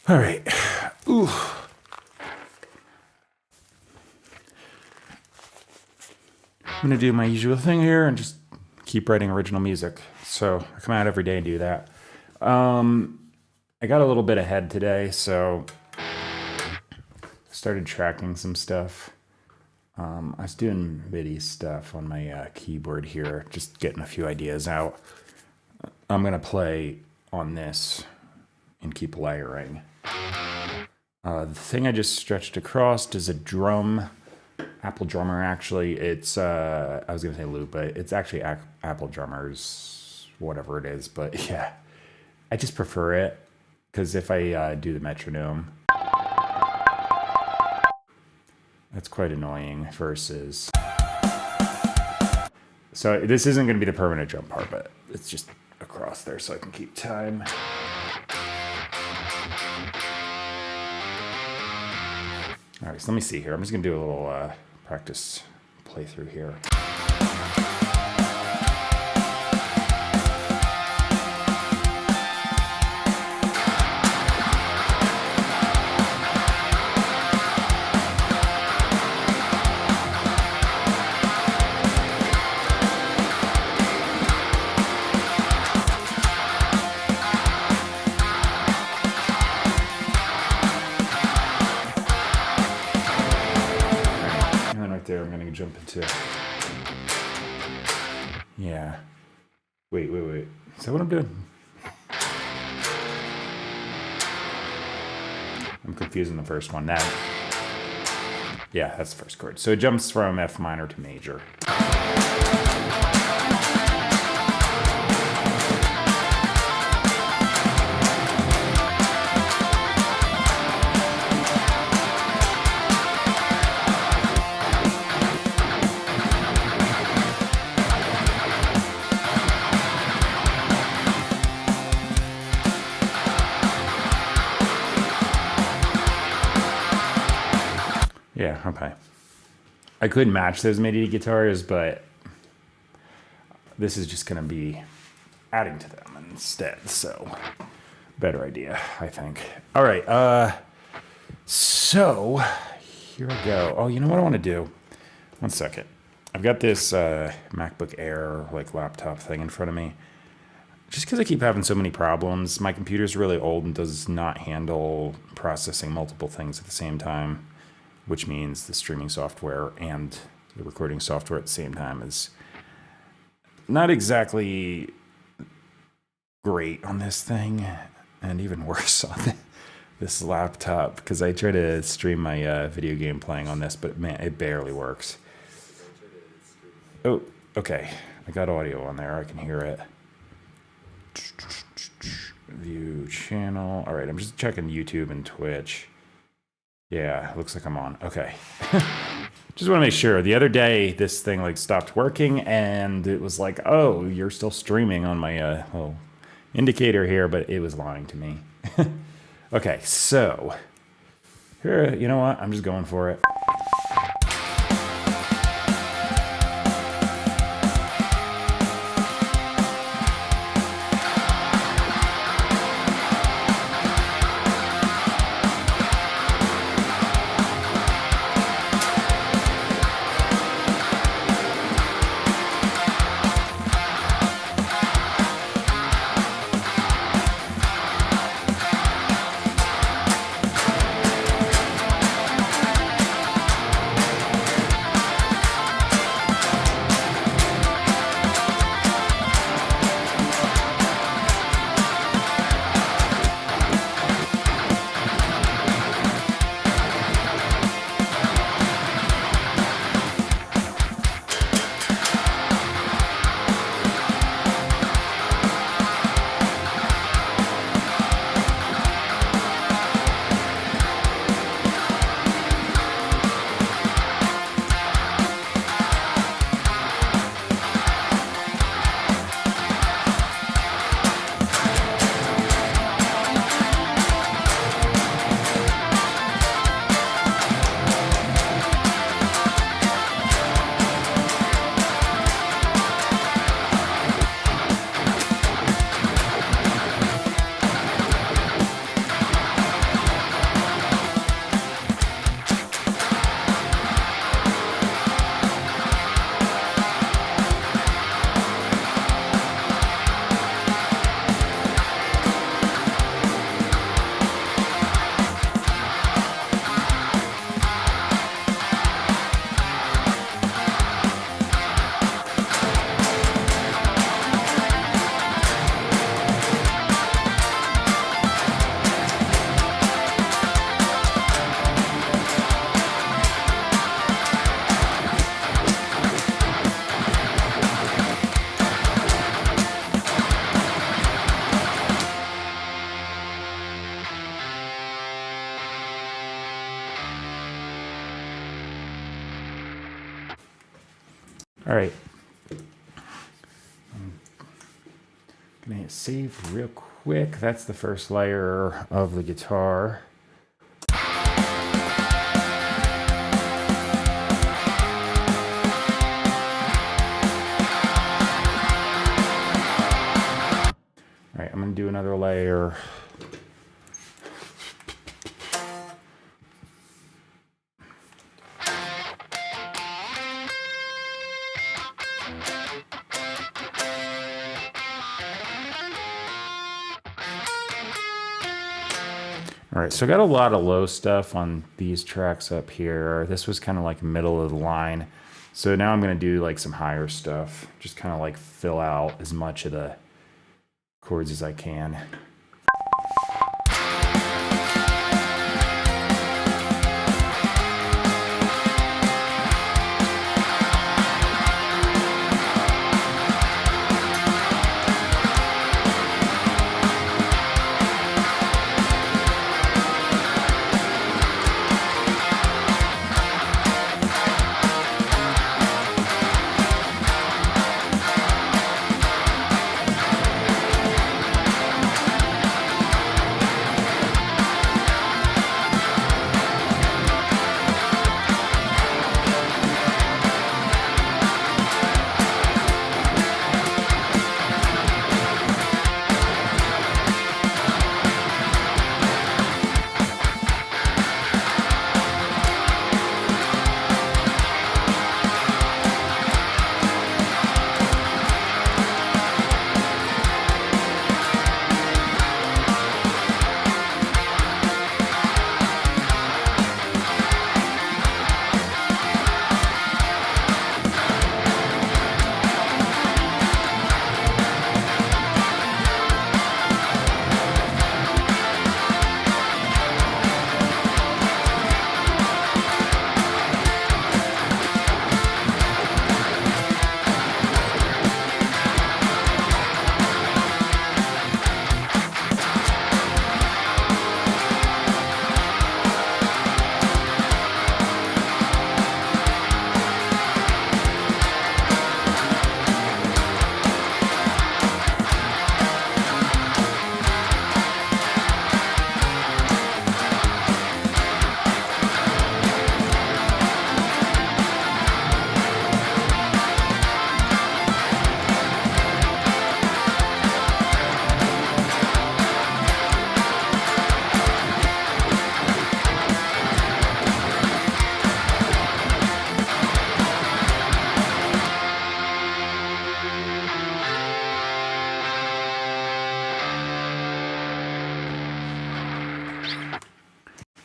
All right. Ooh. I'm going to do my usual thing here and just keep writing original music. So I come out every day and do that. I got a little bit ahead today, so I started tracking some stuff. I was doing MIDI stuff on my keyboard here, just getting a few ideas out. I'm going to play on this and keep layering. The thing I just stretched across is a drum, Apple Drummer actually. It's, I was going to say loop, but it's actually Apple Drummers, whatever it is. But yeah, I just prefer it because if I do the metronome, that's quite annoying versus... So this isn't going to be the permanent drum part, but it's just across there so I can keep time. All right, so let me see here. I'm just going to do a little practice playthrough here. There, I'm gonna jump into... Yeah. Wait. Is that what I'm doing? I'm confusing the first one now. Yeah, that's the first chord. So it jumps from F minor to major. Yeah, okay. I could match those MIDI guitars, but this is just going to be adding to them instead. So, better idea, I think. All right, so here I go. Oh, you know what I want to do? One second. I've got this MacBook Air like laptop thing in front of me. Just because I keep having so many problems, my computer's really old and does not handle processing multiple things at the same time, which means the streaming software and the recording software at the same time is not exactly great on this thing, and even worse on this laptop, because I try to stream my video game playing on this, but man, it barely works. Oh, okay. I got audio on there. I can hear it. View channel. All right, I'm just checking YouTube and Twitch. Yeah, looks like I'm on. Okay. Just want to make sure. The other day, this thing like stopped working, and it was like, oh, you're still streaming on my little indicator here, but it was lying to me. Okay, so here, you know what? I'm just going for it. All right. I'm gonna hit save real quick. That's the first layer of the guitar. All right, I'm gonna do another layer. All right, so I got a lot of low stuff on these tracks up here. This was kind of like middle of the line. So now I'm gonna do like some higher stuff. Just kind of like fill out as much of the chords as I can.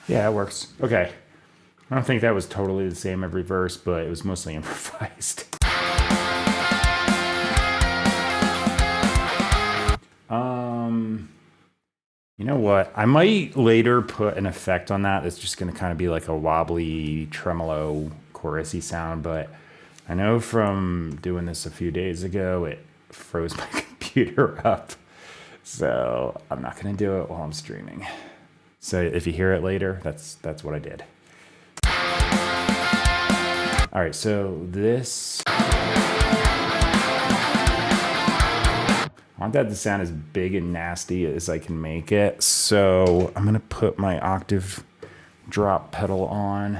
Yeah, it works. Okay. I don't think that was totally the same every verse, but it was mostly improvised. You know what? I might later put an effect on that. It's just going to kind of be like a wobbly, tremolo, chorusy sound. But I know from doing this a few days ago, it froze my computer up. So I'm not going to do it while I'm streaming. So if you hear it later, that's what I did. All right, so this, I want that to sound as big and nasty as I can make it. So I'm gonna put my octave drop pedal on.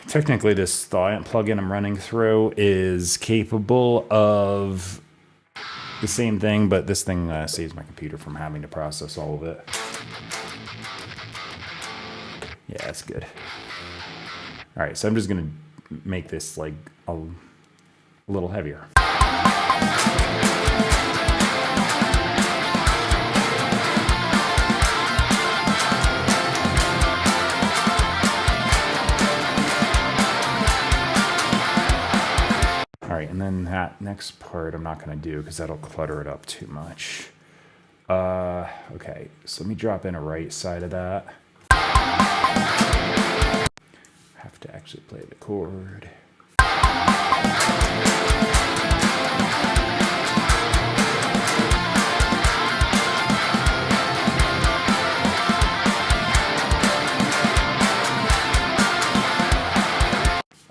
Technically, this Thauant plugin I'm running through is capable of the same thing, but this thing saves my computer from having to process all of it. Yeah, that's good. All right, so I'm just gonna make this like a little heavier. All right, and then that next part I'm not gonna do because that'll clutter it up too much. Okay, so let me drop in a right side of that. Have to actually play the chord.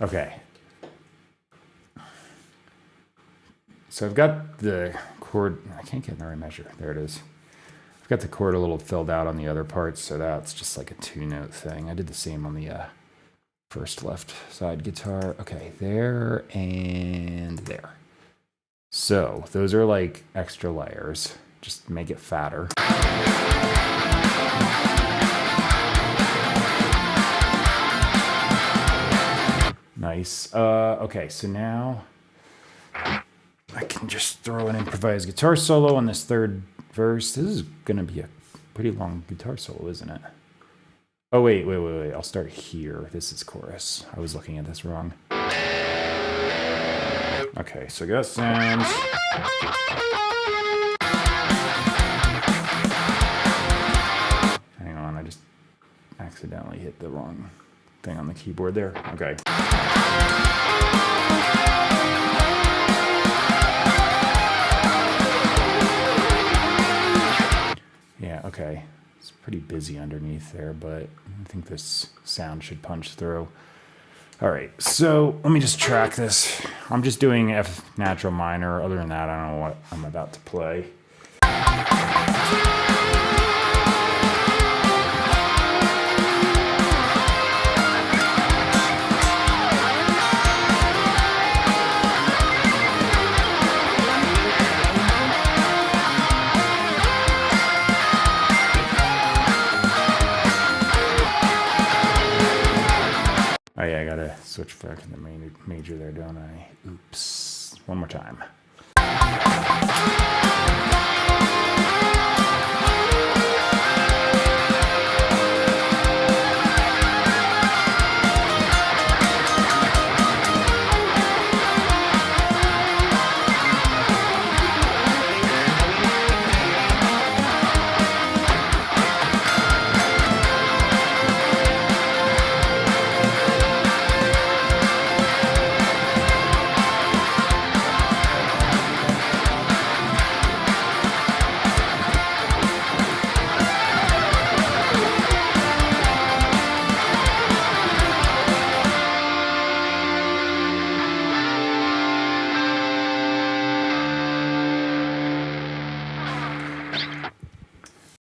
Okay, So I've got the chord, I can't get in the right measure. There it is. I've got the chord a little filled out on the other parts, so that's just like a 2-note thing. I did the same on the first left side guitar. Okay, there and there. So those are like extra layers. Just make it fatter. Nice. Okay, so now I can just throw an improvised guitar solo on this third verse. This is gonna be a pretty long guitar solo, isn't it? Oh, wait. I'll start here. This is chorus. I was looking at this wrong. Okay, so I got sounds. Hang on, I just accidentally hit the wrong thing on the keyboard there. Okay. Yeah, okay. It's pretty busy underneath there, but I think this sound should punch through. All right, so let me just track this. I'm just doing F natural minor. Other than that, I don't know what I'm about to play. Oh yeah, I gotta switch back to the major there, don't I? Oops. One more time.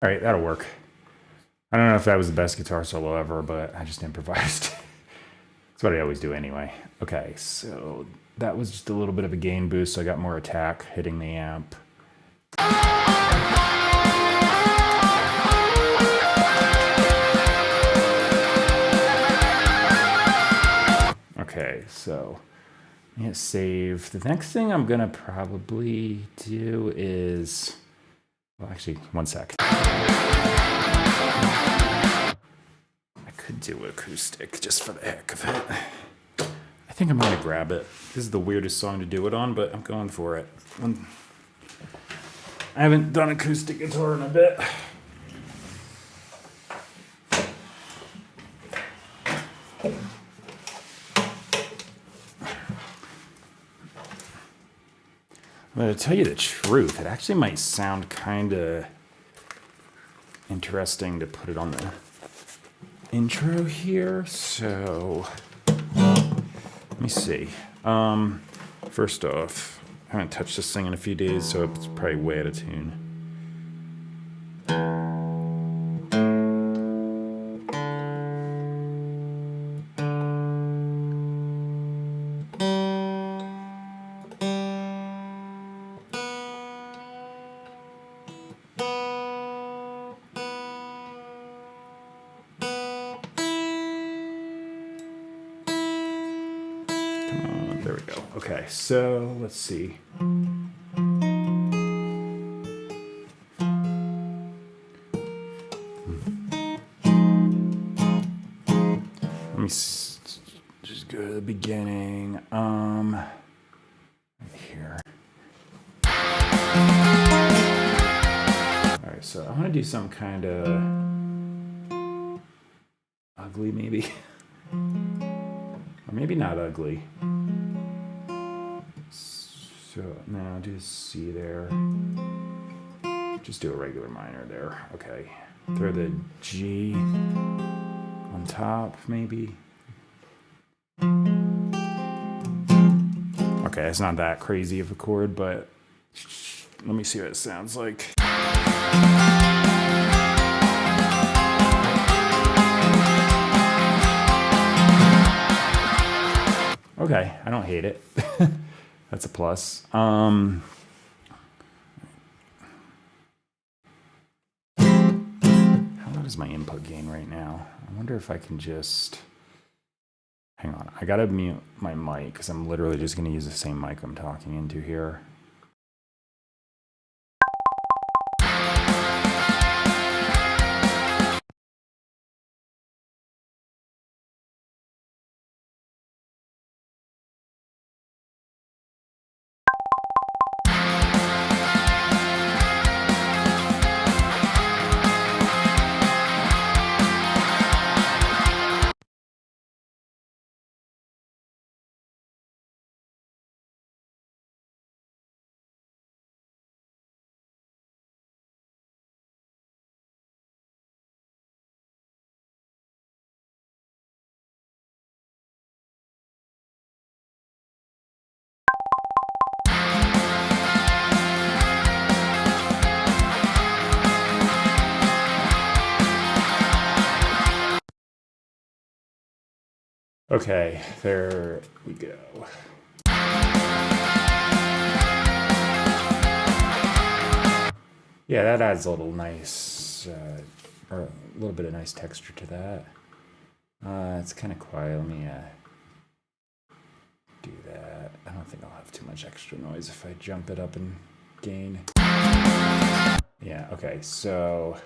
All right, that'll work. I don't know if that was the best guitar solo ever, but I just improvised. That's what I always do anyway. Okay, so that was just a little bit of a gain boost, so I got more attack hitting the amp. Okay, so I'm gonna save. The next thing I'm gonna probably do is, well, actually, one sec. I could do acoustic just for the heck of it. I think I'm gonna grab it. This is the weirdest song to do it on, but I'm going for it. I haven't done acoustic guitar in a bit. I'm going to tell you the truth. It actually might sound kind of interesting to put it on the intro here. So let me see. First off, I haven't touched this thing in a few days, so it's probably way out of tune. There we go. Okay, so let's see. Let me just go to the beginning. Right here. All right, so I want to do some kind of ugly, maybe, or maybe not ugly. So now do C there. Just do a regular minor there. Okay. Throw the G on top, maybe. Okay, it's not that crazy of a chord, but let me see what it sounds like. Okay, I don't hate it. That's a plus. How loud is my input gain right now? I wonder if I can just... Hang on, I gotta mute my mic because I'm literally just gonna use the same mic I'm talking into here. Okay, there we go. Yeah, that adds a little nice, or a little bit of nice texture to that. It's kind of quiet. Let me do that. I don't think I'll have too much extra noise if I jump it up in gain. Yeah, okay, so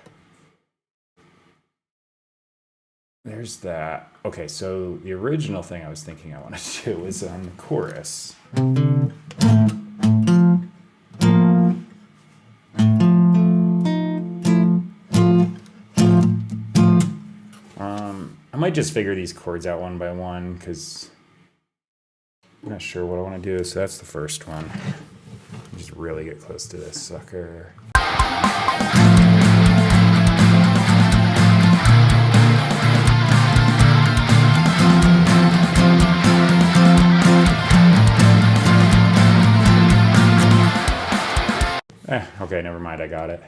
there's that. Okay, so the original thing I was thinking I wanted to do is on the chorus. I might just figure these chords out one by one because I'm not sure what I want to do. So that's the first one. Just really get close to this sucker. Okay, never mind, I got it.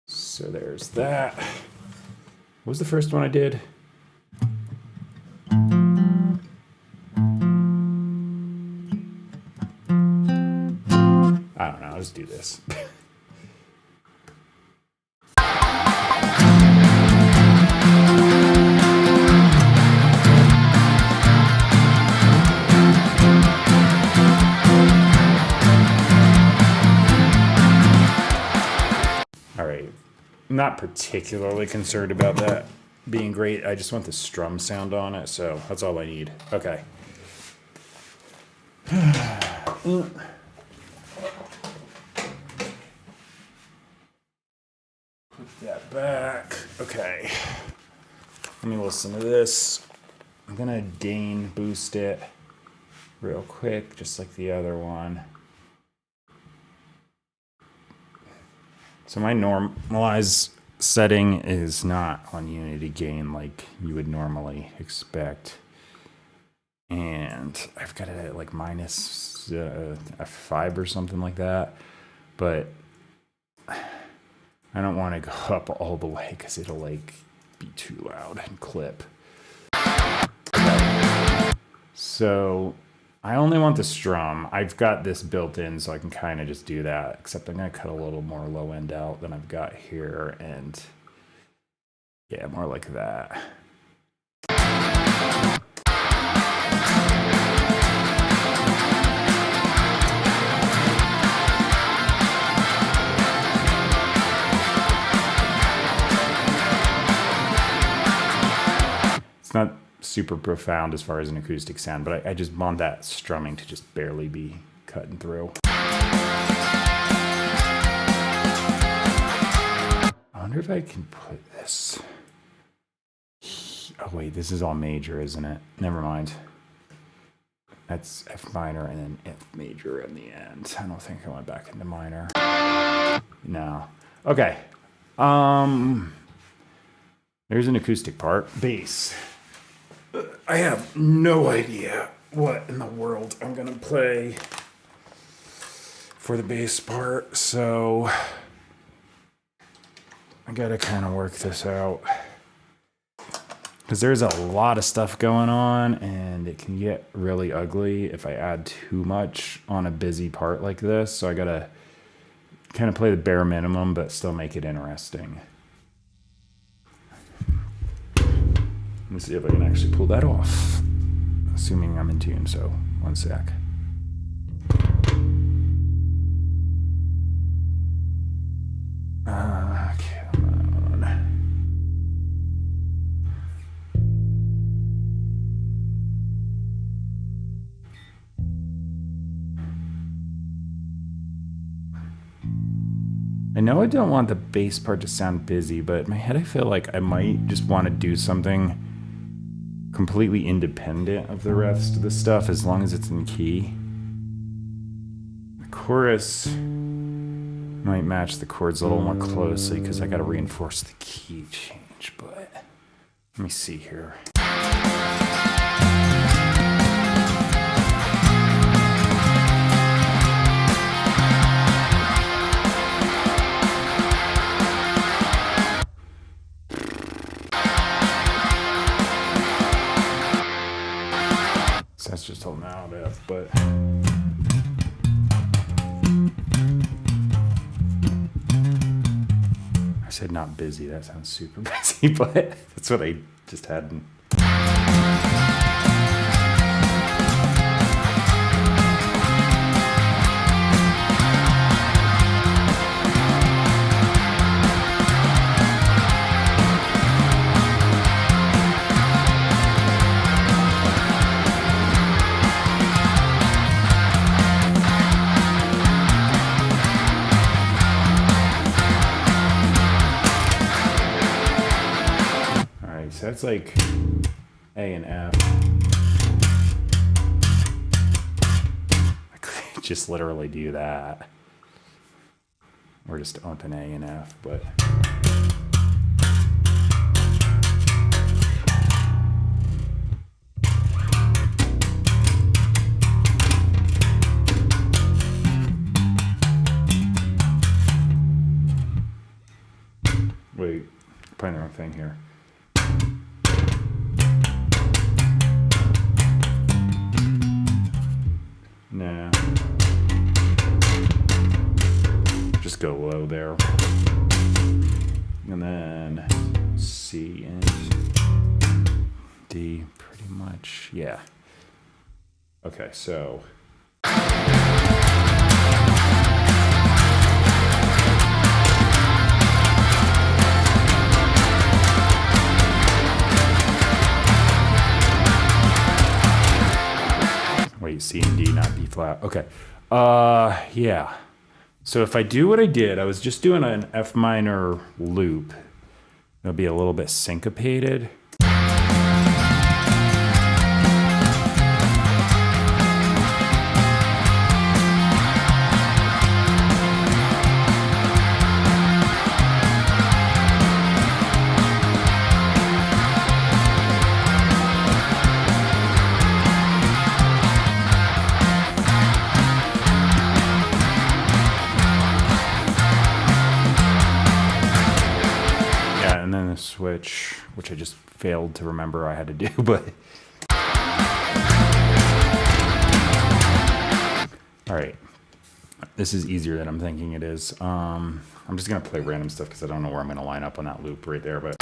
So there's that. What was the first one I did? I don't know, let's do this. I'm not particularly concerned about that being great. I just want the strum sound on it, so that's all I need. Okay. Put that back. Okay. Let me listen to this. I'm gonna gain boost it real quick, just like the other one. So my normalize setting is not on unity gain like you would normally expect. And I've got it at like minus F5 or something like that. But I don't want to go up all the way because it'll like be too loud and clip. Okay. So I only want the strum. I've got this built in so I can kind of just do that, except I'm going to cut a little more low end out than I've got here. And yeah, more like that. It's not super profound as far as an acoustic sound, but I just want that strumming to just barely be cutting through. I wonder if I can put this. Oh wait, this is all major, isn't it? Never mind. That's F minor and then F major in the end. I don't think I went back into minor. No. Okay. There's an acoustic part. Bass. I have no idea what in the world I'm gonna play for the bass part, so I gotta kind of work this out. Because there's a lot of stuff going on, and it can get really ugly if I add too much on a busy part like this. So I gotta kind of play the bare minimum, but still make it interesting. Let's see if I can actually pull that off. Assuming I'm in tune, so one sec. Come on. I know I don't want the bass part to sound busy, but in my head I feel like I might just want to do something completely independent of the rest of the stuff as long as it's in key. The chorus might match the chords a little more closely because I got to reinforce the key change, but let me see here. So that's just holding out F, but I said not busy. That sounds super busy, but that's what I just had. So that's like A and F. I could just literally do that. Or just open A and F, but. Wait, playing the wrong thing here. Nah. Just go low there. And then C and D, pretty much. Yeah. Okay, so. Wait, C and D, not B flat. Okay. Yeah. So if I do what I did, I was just doing an F minor loop. It'll be a little bit syncopated. Switch, which I just failed to remember I had to do, but all right, this is easier than I'm thinking it is. I'm just gonna play random stuff because I don't know where I'm gonna line up on that loop right there, but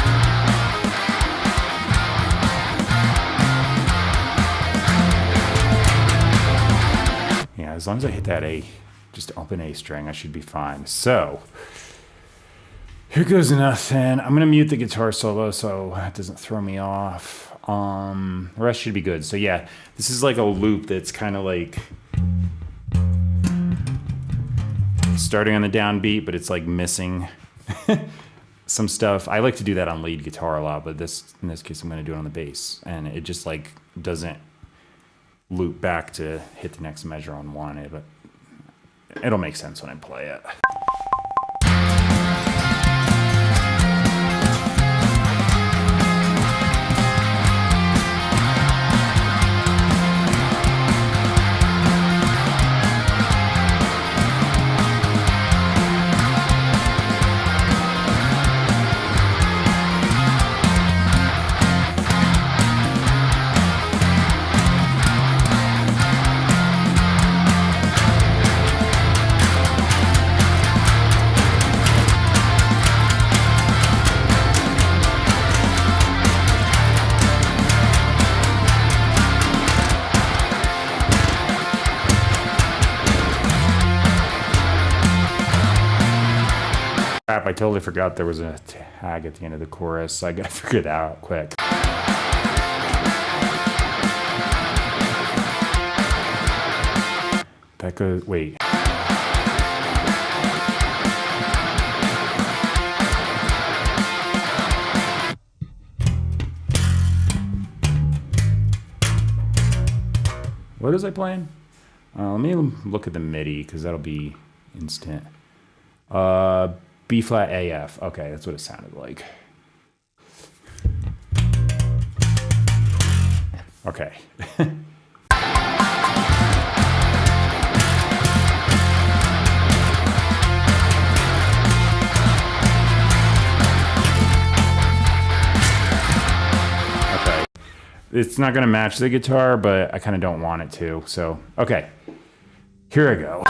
yeah, as long as I hit that A, just open A string, I should be fine. So here goes nothing. I'm gonna mute the guitar solo so it doesn't throw me off. The rest should be good. So yeah, this is like a loop that's kind of like starting on the downbeat, but it's like missing some stuff. I like to do that on lead guitar a lot, but in this case I'm gonna do it on the bass, and it just like doesn't loop back to hit the next measure on one. But it'll make sense when I play it. Crap, I totally forgot there was a tag at the end of the chorus. So I gotta figure that out quick. That goes, wait. What was I playing? Let me look at the MIDI because that'll be instant. B flat AF. Okay, that's what it sounded like. Okay. It's not gonna match the guitar, but I kind of don't want it to. So, okay, here I go.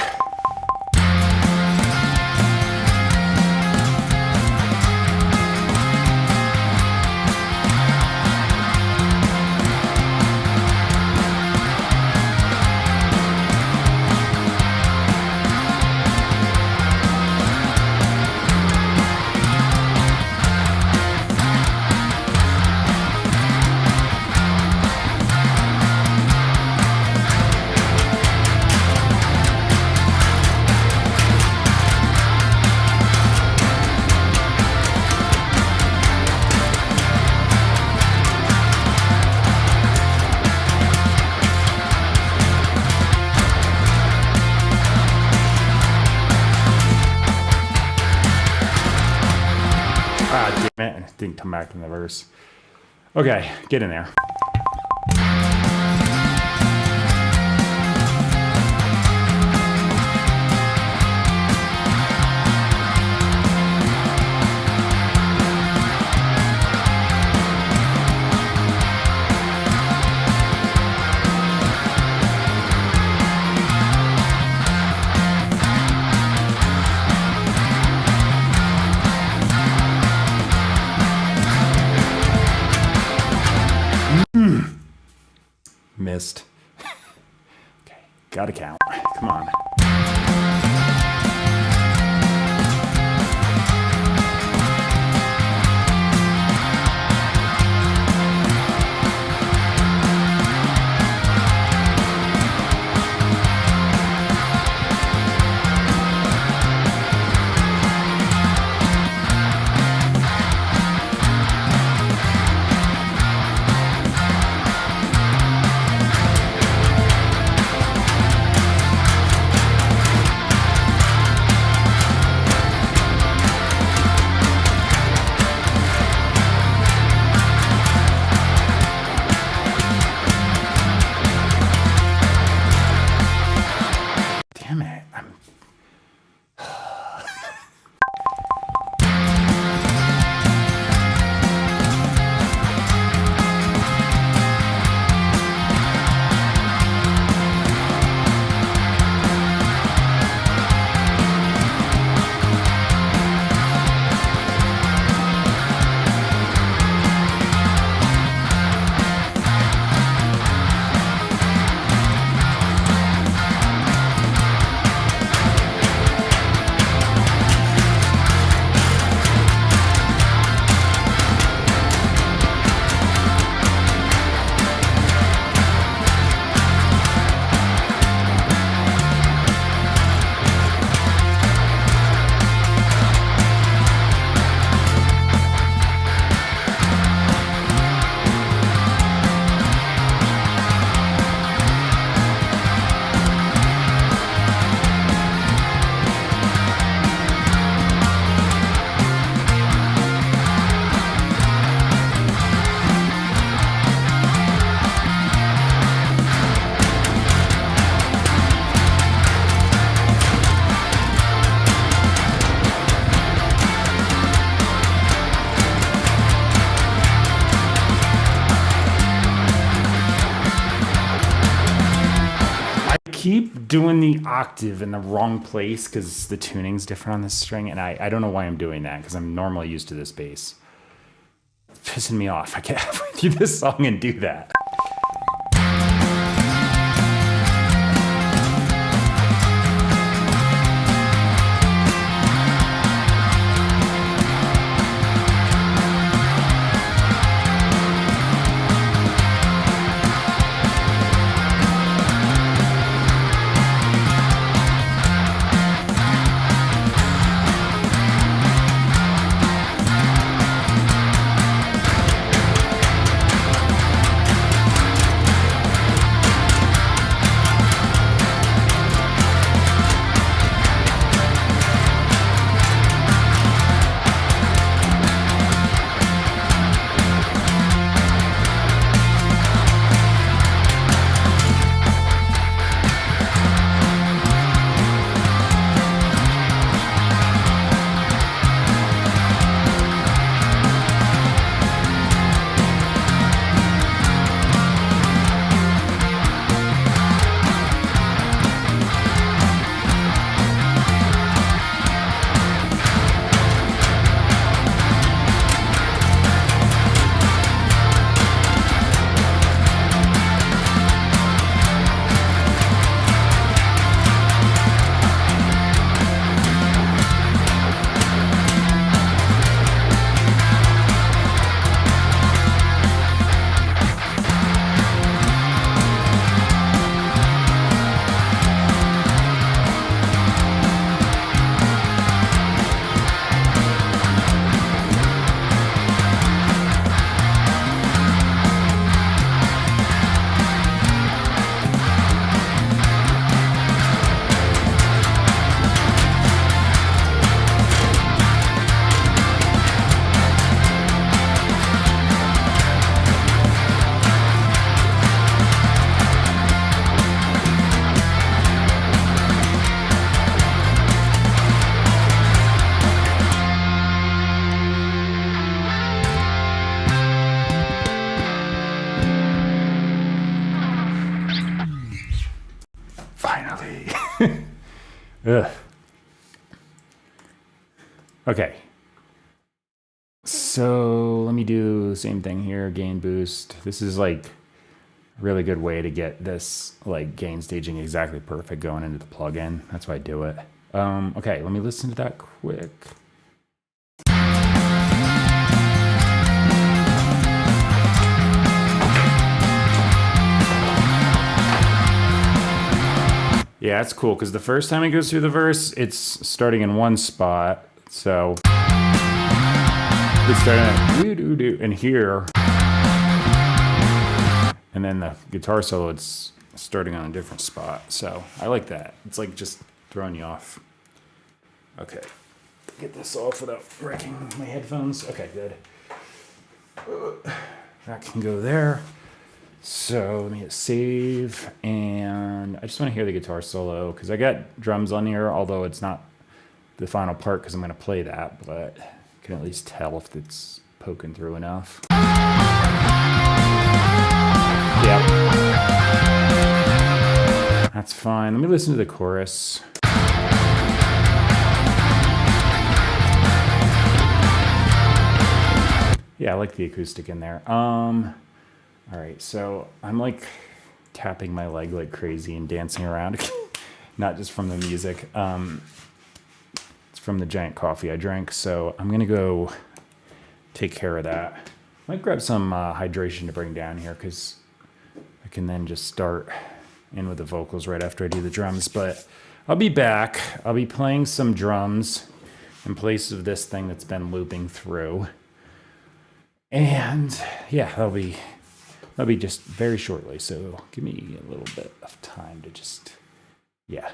Ah, damn it. I didn't come back in the verse. Okay, get in there. Missed. Okay, gotta count. Come on. Damn it. Keep doing the octave in the wrong place because the tuning's different on this string, and I don't know why I'm doing that because I'm normally used to this bass. It's pissing me off. I can't halfway through this song and do that. Ugh. Okay. So let me do the same thing here. Gain boost. This is like a really good way to get this like gain staging exactly perfect going into the plugin. That's why I do it. Okay, let me listen to that quick. Yeah, that's cool because the first time it goes through the verse, it's starting in one spot. So it's starting at do-do-do, and here, and then the guitar solo, it's starting on a different spot. So I like that. It's like just throwing you off. Okay, get this off without wrecking my headphones. Okay, good. That can go there. So let me hit save, and I just want to hear the guitar solo because I got drums on here, although it's not the final part because I'm going to play that, but I can at least tell if it's poking through enough. Yep. That's fine. Let me listen to the chorus. Yeah, I like the acoustic in there. All right, so I'm like tapping my leg like crazy and dancing around, not just from the music. It's from the giant coffee I drank, so I'm gonna go take care of that. I might grab some hydration to bring down here because I can then just start in with the vocals right after I do the drums. But I'll be back. I'll be playing some drums in place of this thing that's been looping through. And yeah, that'll be just very shortly. So give me a little bit of time to just, yeah,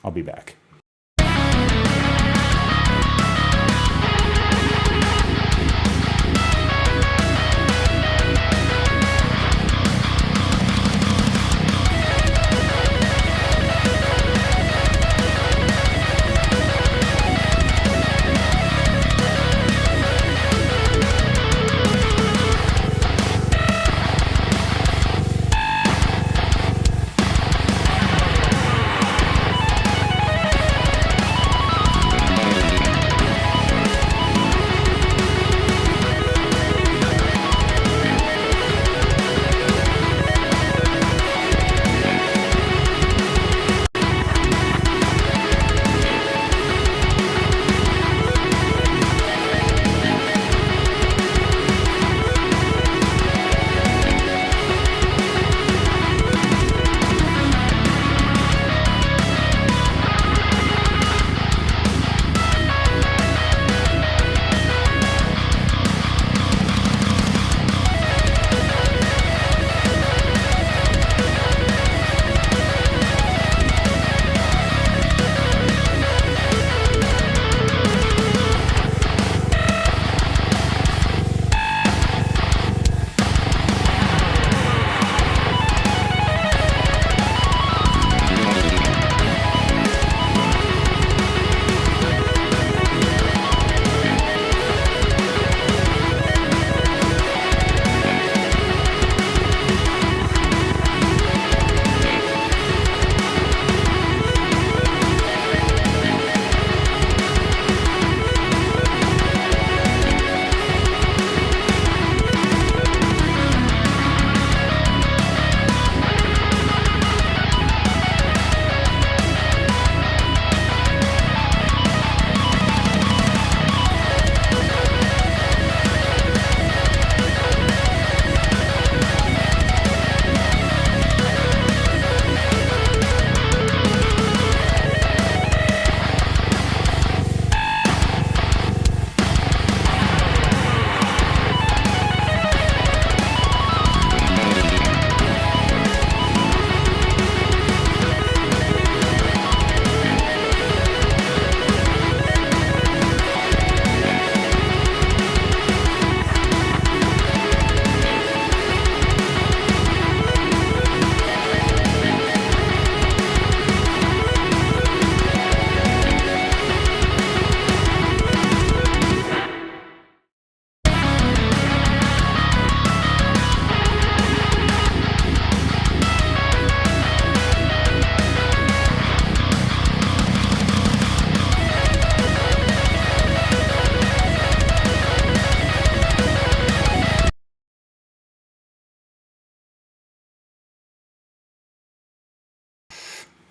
I'll be back.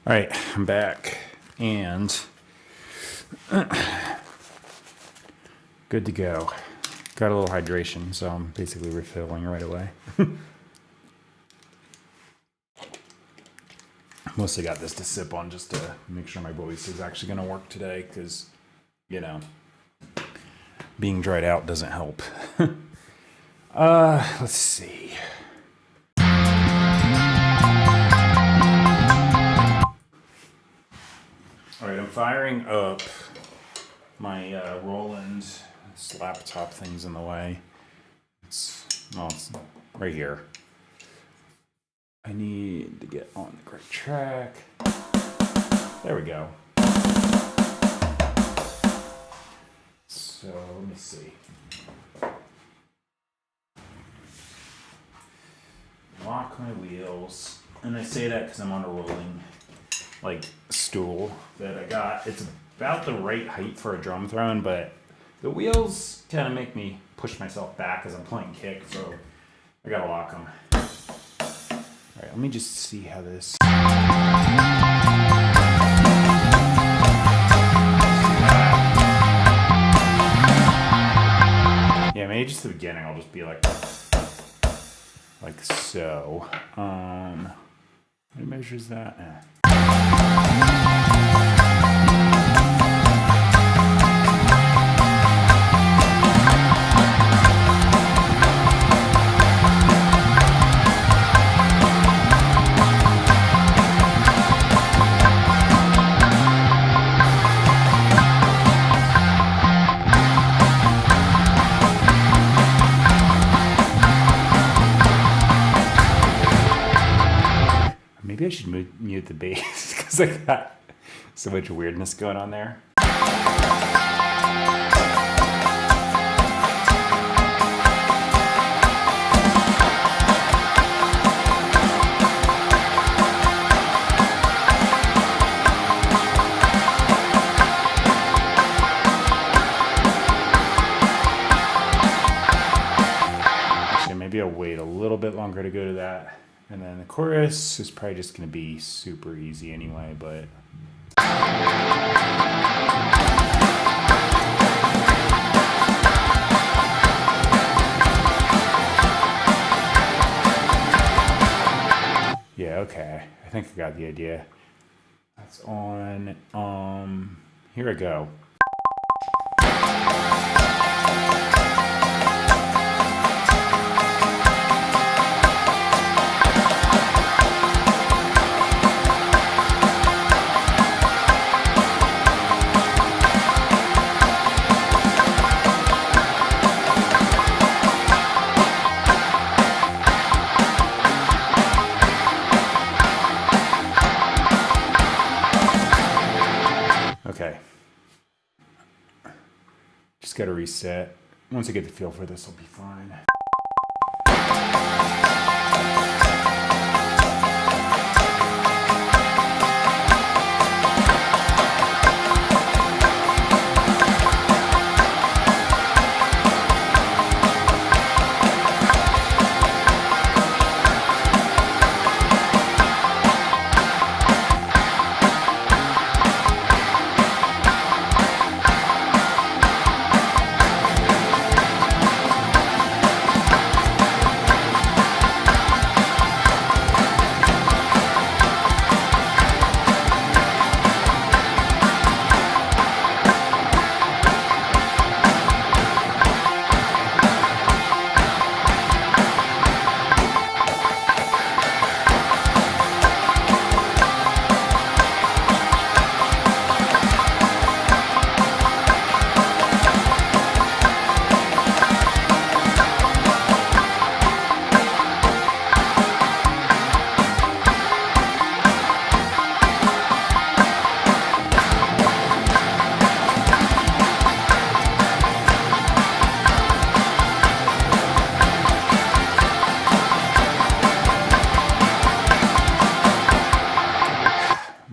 All right, I'm back and good to go. Got a little hydration, so I'm basically refilling right away. Mostly got this to sip on just to make sure my voice is actually going to work today because, you know, being dried out doesn't help. Let's see. All right, I'm firing up my Roland. This laptop thing's in the way. It's right here. I need to get on the correct track. There we go. So let me see. Lock my wheels. And I say that because I'm on a rolling stool that I got. It's about the right height for a drum throne, but the wheels kind of make me push myself back as I'm playing kick, so I gotta lock them. All right, let me just see how this. Yeah, maybe just the beginning. I'll just be like so. What measures that? Maybe I should mute the bass because I got so much weirdness going on there. Actually, maybe I'll wait a little bit longer to go to that. And then the chorus is probably just going to be super easy anyway, but. Yeah, okay. I think I got the idea. That's on. Here I go. Okay. Just got to reset. Once I get the feel for this, I'll be fine.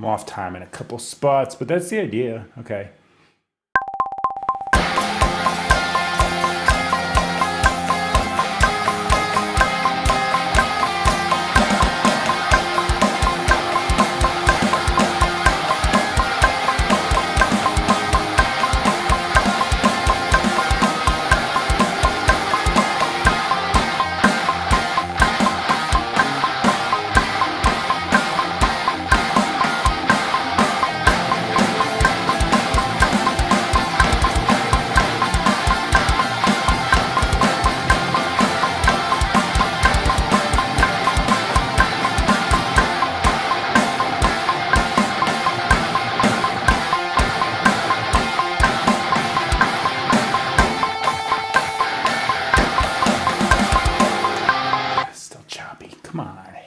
Off time in a couple spots, but that's the idea. Okay.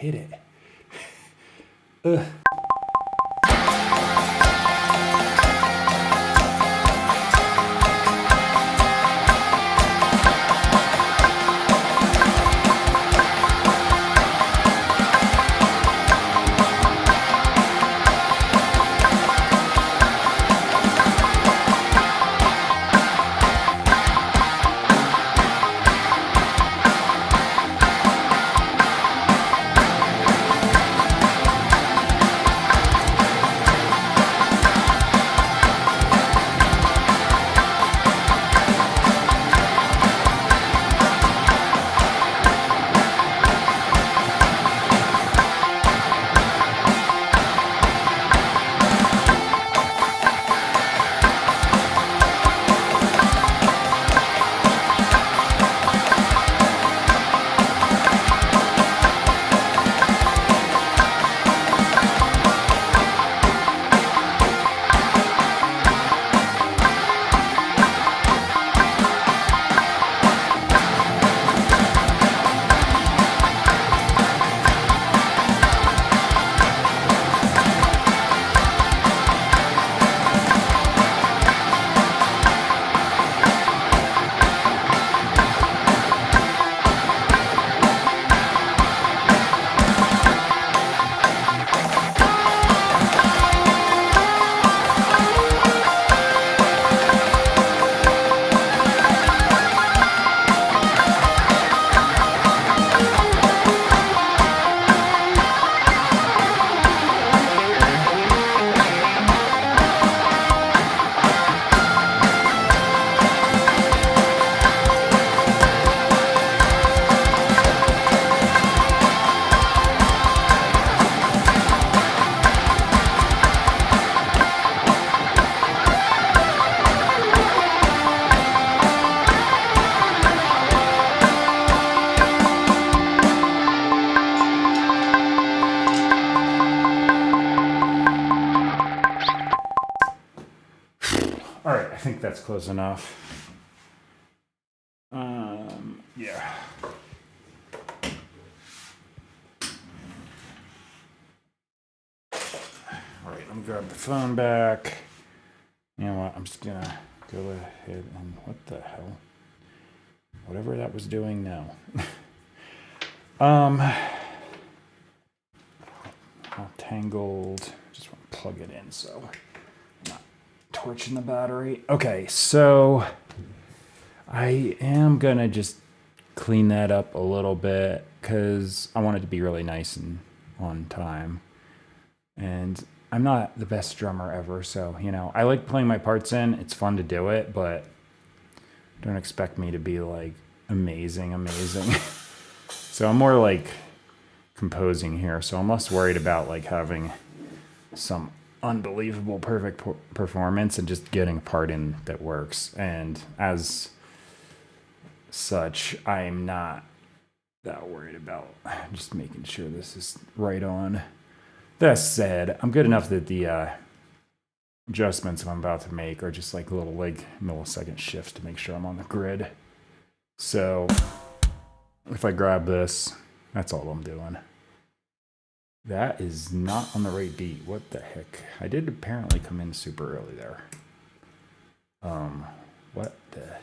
hit it. Ugh. All right, I think that's close enough. Yeah. All right, let me grab the phone back. You know what? I'm just gonna go ahead and what the hell? Whatever that was doing now. All tangled. Just want to plug it in so I'm not torching the battery. Okay, so I am gonna just clean that up a little bit because I want it to be really nice and on time. And I'm not the best drummer ever, so you know, I like playing my parts in. It's fun to do it, but don't expect me to be like amazing. So I'm more like composing here. So I'm less worried about like having some unbelievable perfect performance and just getting a part in that works. And as such, I'm not that worried about just making sure this is right on. That said, I'm good enough that the adjustments I'm about to make are just like little like millisecond shifts to make sure I'm on the grid. So if I grab this, that's all I'm doing. That is not on the right beat. What the heck? I did apparently come in super early there. What the...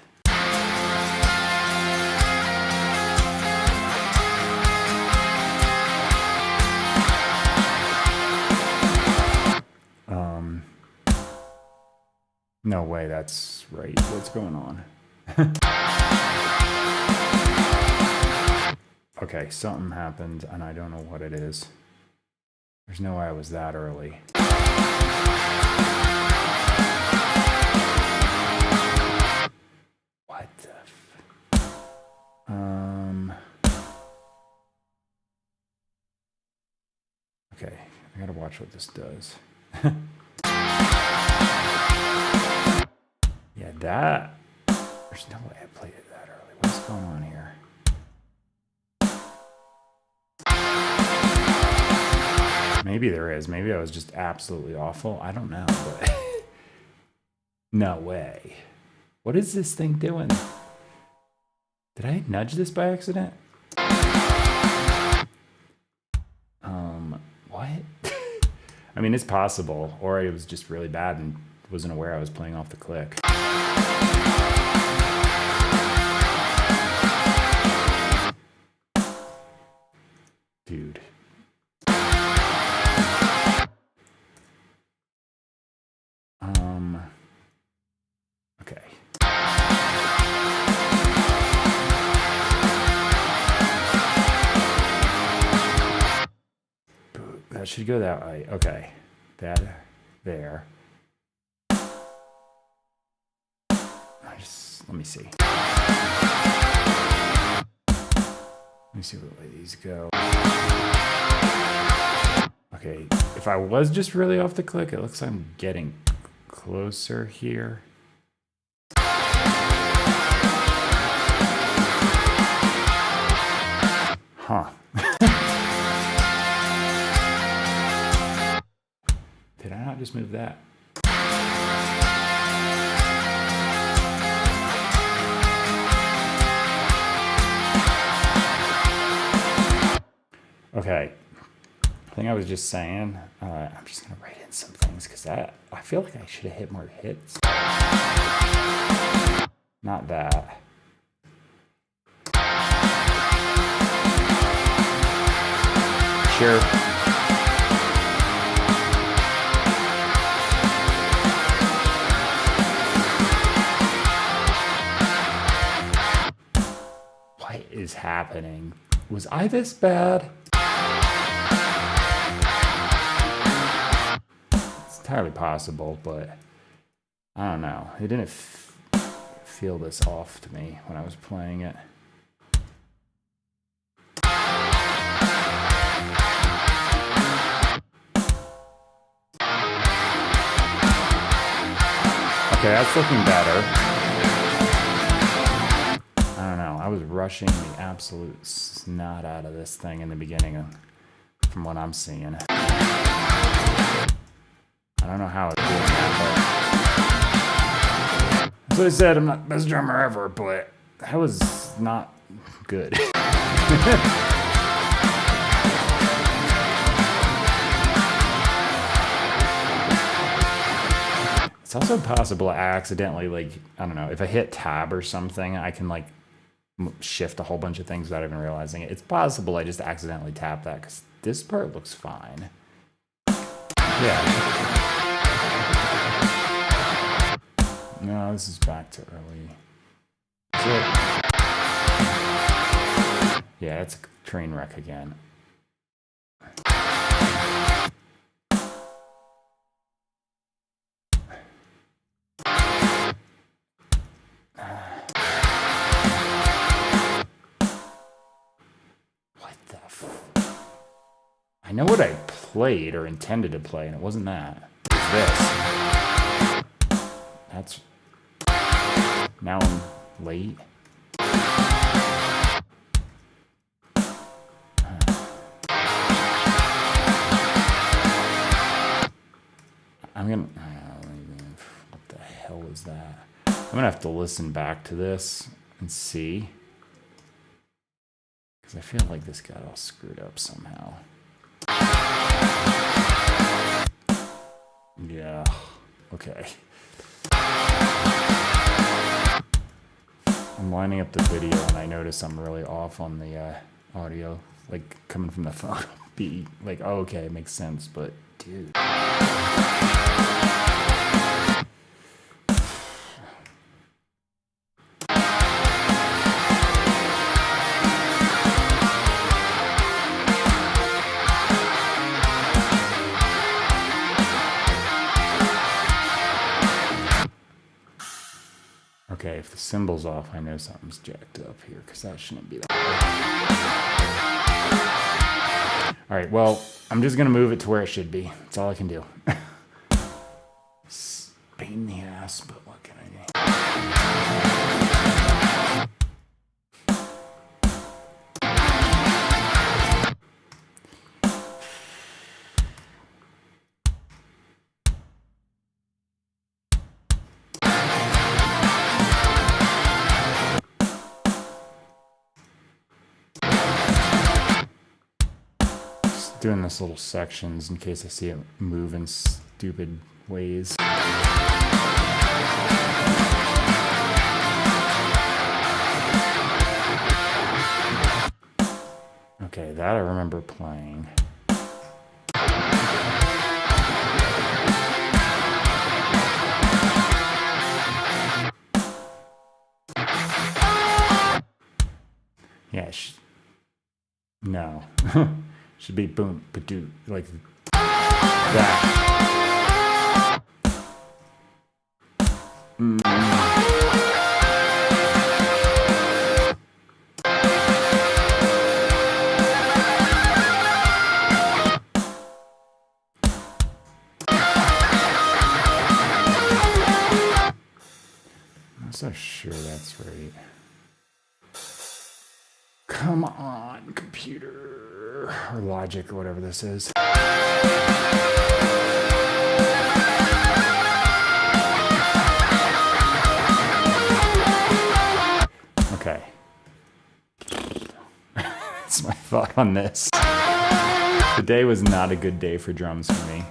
No way that's right. What's going on? Okay, something happened and I don't know what it is. There's no way I was that early. What the Okay, I gotta watch what this does. Yeah, that... There's no way I played it that early. What's going on here? Maybe there is. Maybe I was just absolutely awful. I don't know, but... No way. What is this thing doing? Did I nudge this by accident? I mean, it's possible, or it was just really bad and wasn't aware I was playing off the click. Dude. Okay. That should go that way. Okay. That there. Let me see. Let me see what way these go. Okay, if I was just really off the click, it looks like I'm getting closer here. Huh. Did I not just move that? Okay, I think I was just saying, I'm just gonna write in some things because I feel like I should have hit more hits. Not that. Sure. What is happening? Was I this bad? It's entirely possible, but I don't know. It didn't feel this off to me when I was playing it. Okay, that's looking better. I don't know. I was rushing the absolute snot out of this thing in the beginning from what I'm seeing. I don't know how it's doing that, but as I said, I'm not the best drummer ever, but that was not good. It's also possible I accidentally, like, I don't know, if I hit tab or something, I can, like, shift a whole bunch of things without even realizing it. It's possible I just accidentally tap that, because this part looks fine. Yeah. No, this is back to early. Yeah, it's a train wreck again. I know what I played or intended to play, and it wasn't that. It was this. That's... Now I'm late. I'm gonna... what the hell is that? I'm gonna have to listen back to this and see. Because I feel like this got all screwed up somehow. Yeah, okay. I'm lining up the video and I notice I'm really off on the audio, like coming from the phone. Be like, oh, okay, it makes sense, but dude. Okay, if the cymbal's off, I know something's jacked up here, because that shouldn't be that way. All right, well, I'm just going to move it to where it should be. That's all I can do. It's a pain in the ass, but what can I do? Doing this little sections in case I see it move in stupid ways. Okay, that I remember playing. Yeah, no. Should be boom, ba-doo, like that. I'm so sure that's right. Come on, computer, or logic, or whatever this is. Okay. That's my thought on this. Today was not a good day for drums for me.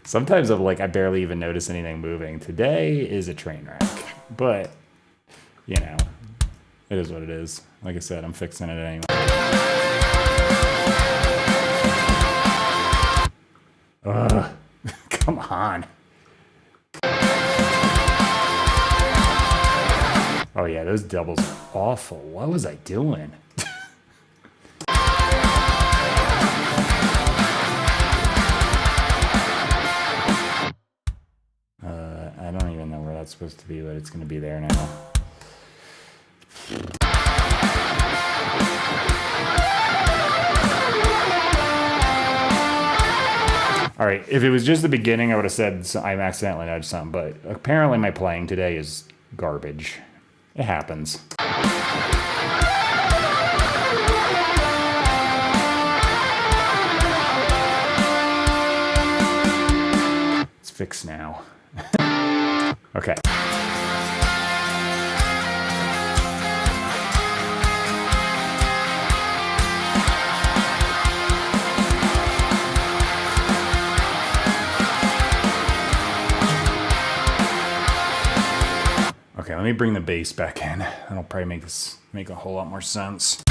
Sometimes I'm like, I barely even notice anything moving. Today is a train wreck, but you know, it is what it is. Like I said, I'm fixing it anyway. Ugh, come on. Oh yeah, those doubles are awful. What was I doing? I don't even know where that's supposed to be, but it's going to be there now. All right, if it was just the beginning, I would have said I accidentally nudged something, but apparently my playing today is garbage. It happens. It's fixed now. Okay. Okay, let me bring the bass back in. That'll probably make a whole lot more sense.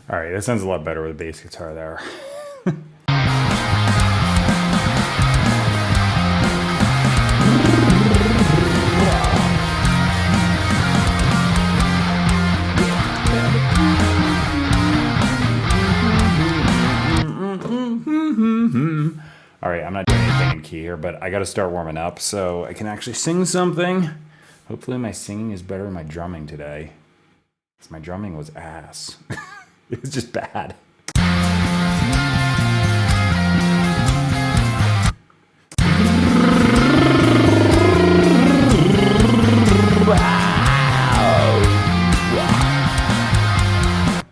All right, that sounds a lot better with a bass guitar there. All right, I'm not doing anything in key here, but I got to start warming up so I can actually sing something. Hopefully my singing is better than my drumming today, because my drumming was ass. It was just bad.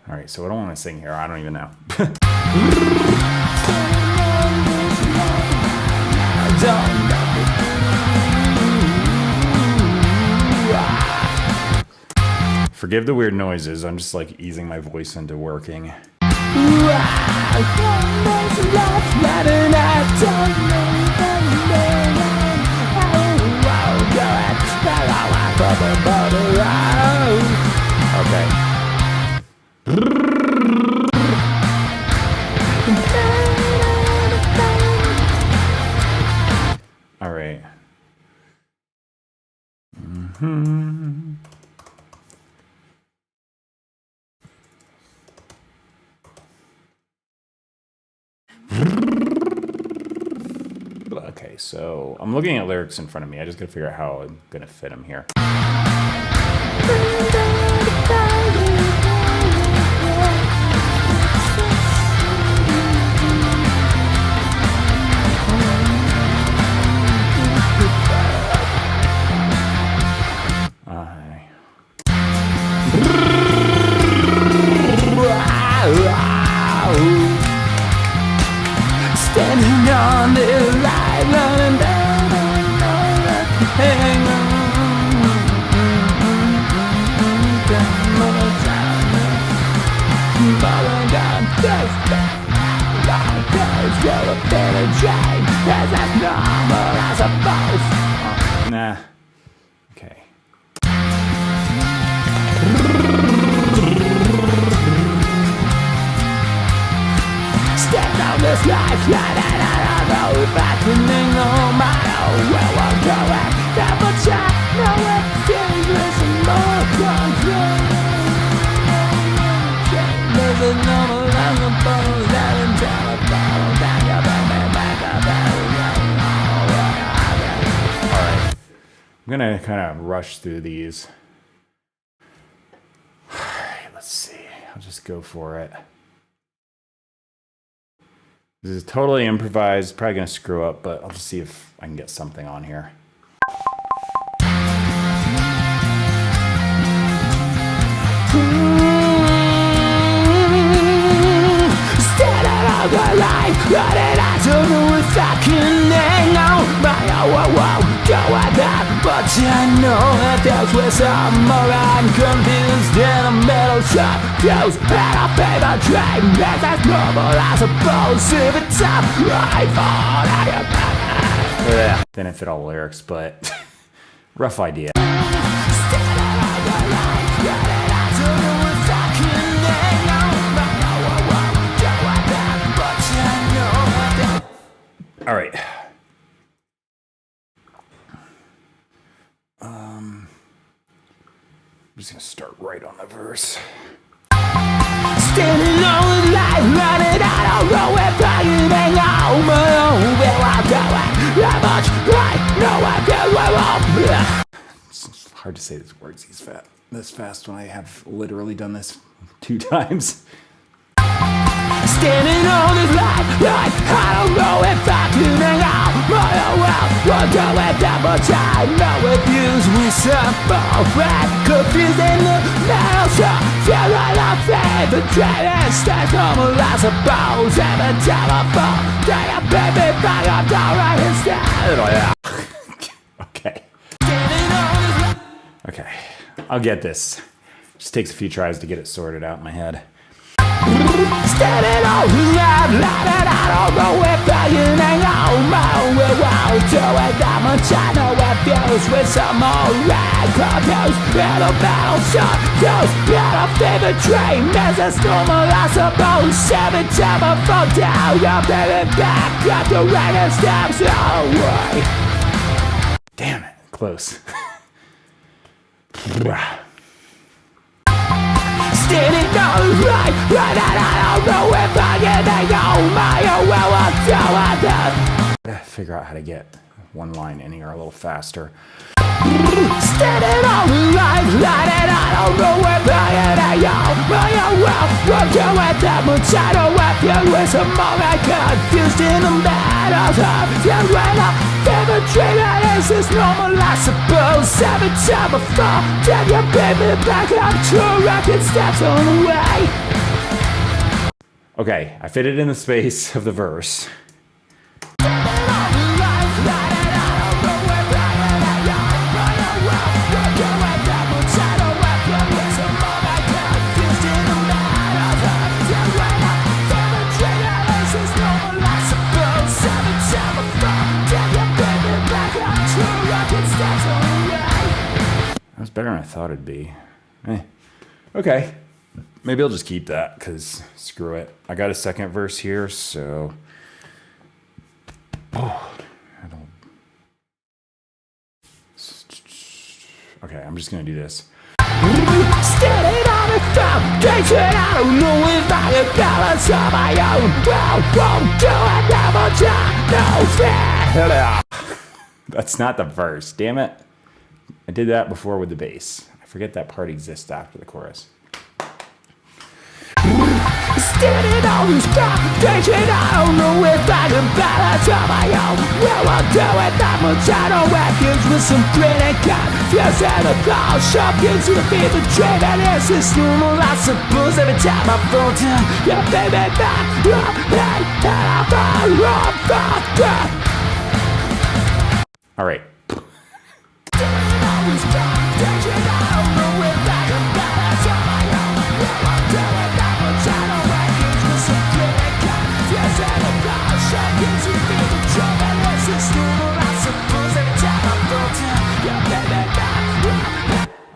All right, so what do I want to sing here? I don't even know. Forgive the weird noises. I'm just like easing my voice into working. Okay. All right. Okay, so I'm looking at lyrics in front of me. I just gotta figure out how I'm gonna fit them here. Standing on the line, running down, hang on. Falling down, just you're a better chain. That's as normal, I suppose. Nah. Okay. Stand on this life, and I don't know if I can no matter where we're going. Never try, no exchange, listen more control. There's a normal on the phone, that and telephone, that you're back up. Alright. I'm gonna kind of rush through these. Alright, let's see. I'll just go for it. This is totally improvised, probably gonna screw up, but I'll just see if I can get something on here. Standing on the line, running, I don't know if I can hang on. Go at that, but I know that there's where some more I'm confused in the middle shot. Goes and a paper train, that's as normal I suppose. If it's up, right for your back. Yeah, didn't fit all the lyrics, but rough idea. All right. I'm just gonna start right on the verse. Standing on the line, running, I don't know if I can hang on, but where I'm going, that much right, no I can. It's hard to say these words this fast when I have literally done this 2 times. Standing on this line, I don't know if I can hang out. We'll go with that much I know if use with some more red. Confused in the middle, so feel like I'm fed. The train is that's normal, I suppose. Every time I fall, they are baby back up down right instead. Oh yeah. Okay. Okay, I'll get this. Just takes a few tries to get it sorted out in my head. Standing on the line, and I don't know if I can hang on. We won't do it that much. I know it feels with some more red confused. In a battle shot, goes in a favorite train. This is normal, I suppose. Every time I fall down, you're baby back up the right steps away. Damn it, close. Standing on the right, and I don't know if I can hang on. Gotta figure out how to get one line in here a little faster. Standing on the right, and I don't know if I can hang on. We'll do it that much. I know I feel with some more I confused in the matter of young when I favorite dream, and this is normal, I suppose. Every time I fall, then you bring me back up to rocket steps on the way. Okay, I fit it in the space of the verse. That's better than I thought it'd be. Okay. Maybe I'll just keep that, because screw it. I got a second verse here, so... Okay, I'm just gonna do this. Standing on a foundation, I don't know if I can balance on my own. Well, won't do it, never try, no fear. That's not the verse, damn it. I did that before with the bass. I forget that part exists after the chorus. Standing on this foundation, I don't know if I can balance on my own. Well, I'll do it, that much I know records with some gritty confused and a call sharp gives you the fear to dream. And it's just normal, I suppose, every time I fall down. Yeah, baby, back, and I fall off. All right.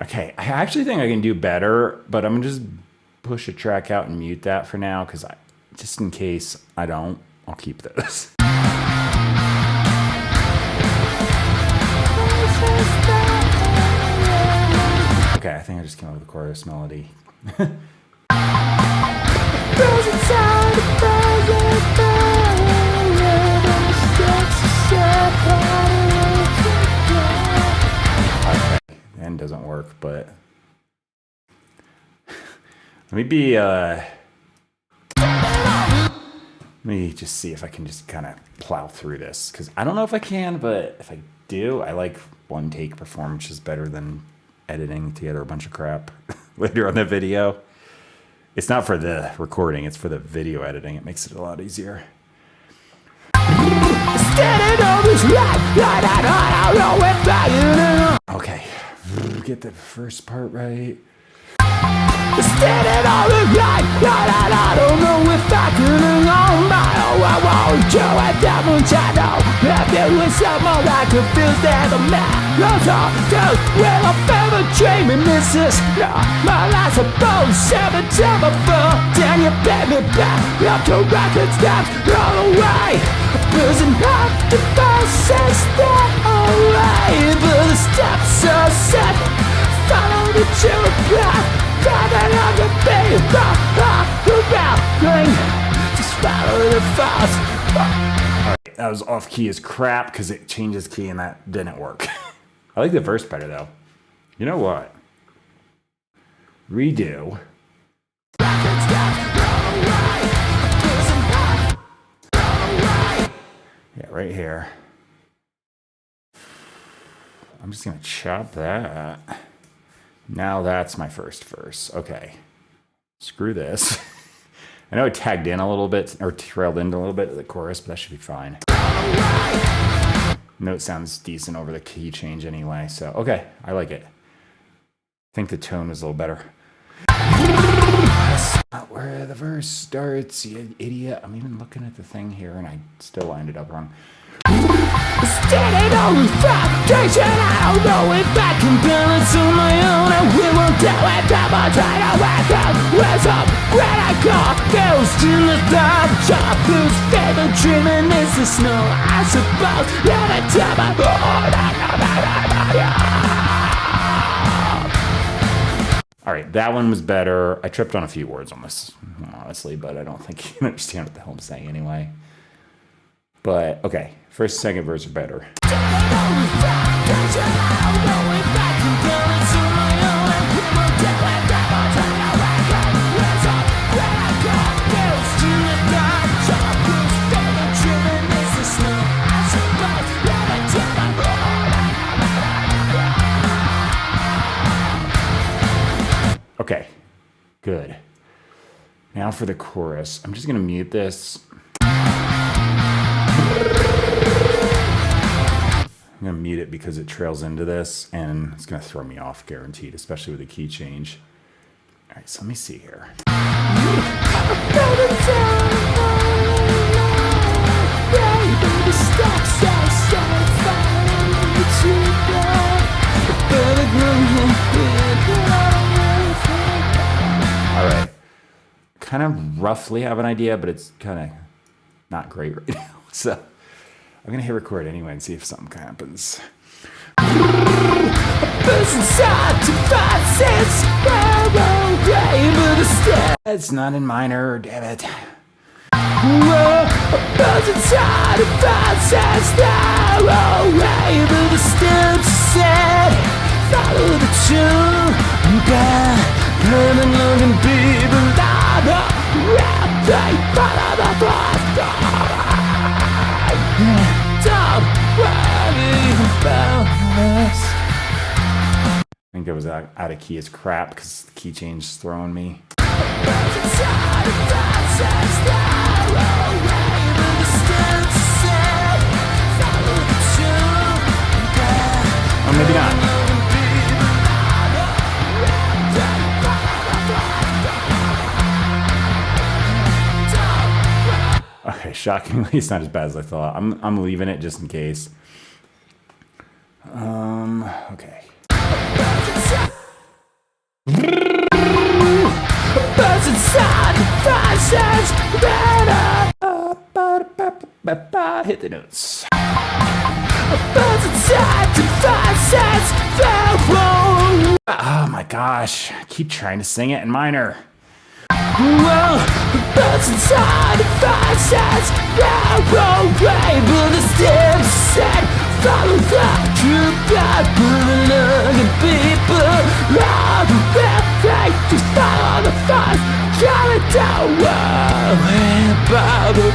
Okay, I actually think I can do better, but I'm gonna just push a track out and mute that for now, because just in case I don't, I'll keep this. Okay, I think I just came up with a chorus melody. Okay, the end doesn't work, but let me just see if I can just kind of plow through this, because I don't know if I can, but if I do, I like one take performances better than editing together a bunch of crap later on the video. It's not for the recording, it's for the video editing. It makes it a lot easier. Okay, get the first part right. Standing on the line, I don't know if I can hang on my own. I won't do it that much, I know. If there was someone I could feel that the man goes on to will I ever dream and this is not my life's a bone. 7 times before, then you pay me back. Up to record steps all the way. Losing up the process that away. But the steps are set. Follow the true path. Just follow the fast. Alright, that was off key as crap because it changes key and that didn't work. I like the verse better though. You know what? Redo. Yeah, right here. I'm just gonna chop that. Now that's my first verse. Okay. Screw this. I know it tagged in a little bit, or trailed in a little bit of the chorus, but that should be fine. Note sounds decent over the key change anyway, so okay, I like it. I think the tone was a little better. That's not where the verse starts, you idiot. I'm even looking at the thing here and I still ended up wrong. Standing on the foundation, I don't know if I can balance on my own. And we won't do it, double try to work out where's up, where I go. Ghost in the dark, job, whose favorite dreaming is the snow. I suppose every time I Alright, that one was better. I tripped on a few words on this, honestly, but I don't think you can understand what the hell I'm saying anyway. But, okay, first and second verse are better. Okay, good. Now for the chorus. I'm just going to mute this. I'm going to mute it because it trails into this, and it's going to throw me off, guaranteed, especially with the key change. All right, so let me see here. All right. Kind of roughly have an idea, but it's kind of not great right now. So I'm going to hit record anyway and see if something happens. Burst inside to find sense. It's not in minor, damn it. Burst inside to find sense. The steps said, follow the tune. Living, looking people down. They follow the bus. Don't worry about us. I think I was out of key as crap because the key change is throwing me. Oh, maybe not. Okay, shockingly, it's not as bad as I thought. I'm leaving it just in case. Okay. Hit the notes. Oh my gosh. I keep trying to sing it in minor. Follow the true blood, looking people. Just follow the fire. Don't worry about the